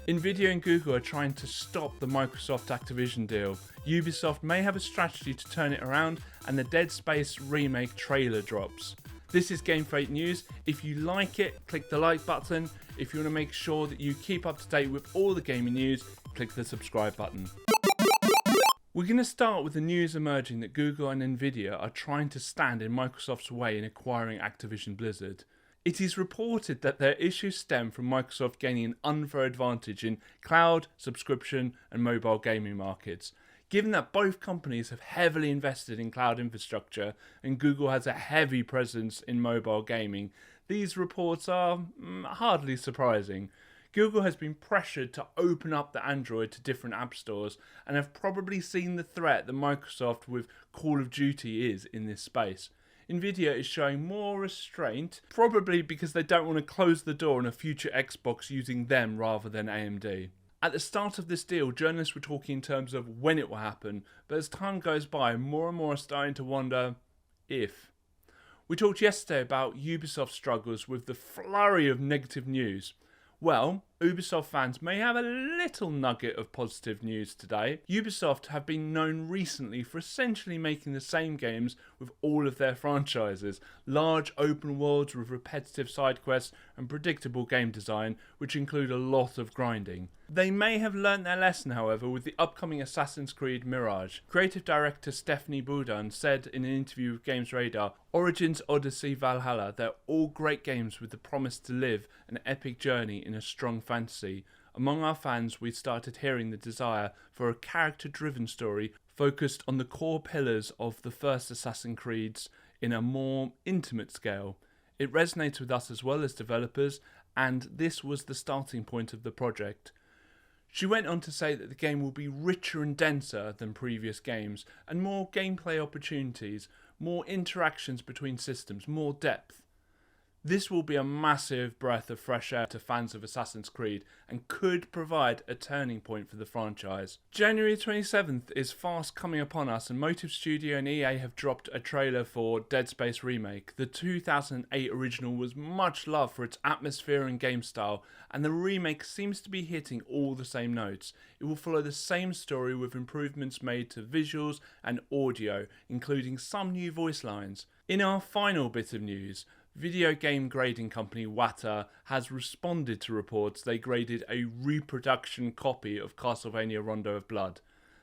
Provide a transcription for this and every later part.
Nvidia and Google are trying to stop the MicrosoftActivision deal. Ubisoft may have a strategy to turn it around, and the Dead Space remake trailer drops. This is GameF8 news. If you like it, click the like button. If you want to make sure that you keep up to date with all the gaming news, click the subscribe button. We're going to start with the news emerging that Google and Nvidia are trying to stand in Microsoft's way in acquiring Activision Blizzard. It is reported that their issues stem from Microsoft gaining an unfair advantage in cloud, subscription and mobile gaming markets. Given that both companies have heavily invested in cloud infrastructure and Google has a heavy presence in mobile gaming, these reports are hardly surprising. Google has been pressured to open up the Android to different app stores and have probably seen the threat that Microsoft with Call of Duty is in this space. Nvidia is showing more restraint, probably because they don't want to close the door on a future Xbox using them rather than AMD. At the start of this deal, journalists were talking in terms of when it will happen, but as time goes by, more and more are starting to wonder if. We talked yesterday about Ubisoft's struggles with the flurry of negative news. Well, Ubisoft fans may have a little nugget of positive news today. Ubisoft have been known recently for essentially making the same games with all of their franchises. Large open worlds with repetitive side quests and predictable game design, which include a lot of grinding. They may have learnt their lesson, however, with the upcoming Assassin's Creed Mirage. Creative director Stephanie Boudin said in an interview with Games Radar, Origins, Odyssey, Valhalla, they're all great games with the promise to live an epic journey in a strong fantasy. Among our fans, we started hearing the desire for a character-driven story focused on the core pillars of the first Assassin's Creeds in a more intimate scale. It resonates with us as well as developers, and this was the starting point of the project. She went on to say that the game will be richer and denser than previous games, and more gameplay opportunities, more interactions between systems, more depth. This will be a massive breath of fresh air to fans of Assassin's Creed and could provide a turning point for the franchise. January 27th is fast coming upon us, and Motive Studio and EA have dropped a trailer for Dead Space Remake. The 2008 original was much loved for its atmosphere and game style, and the remake seems to be hitting all the same notes. It will follow the same story with improvements made to visuals and audio, including some new voice lines. In our final bit of news, video game grading company WATA has responded to reports they graded a reproduction copy of Castlevania Rondo of Blood.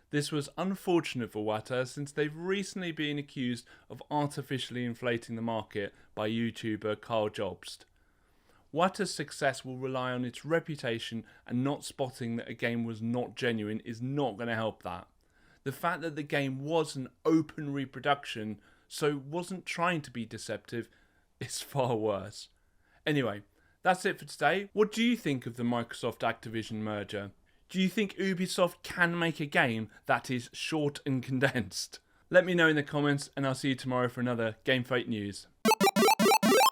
This was unfortunate for WATA since they've recently been accused of artificially inflating the market by YouTuber Carl Jobst. WATA's success will rely on its reputation, and not spotting that a game was not genuine is not going to help that. The fact that the game was an open reproduction, so wasn't trying to be deceptive, is far worse. Anyway, that's it for today. What do you think of the Microsoft-Activision merger? Do you think Ubisoft can make a game that is short and condensed? Let me know in the comments, and I'll see you tomorrow for another GameF8 news.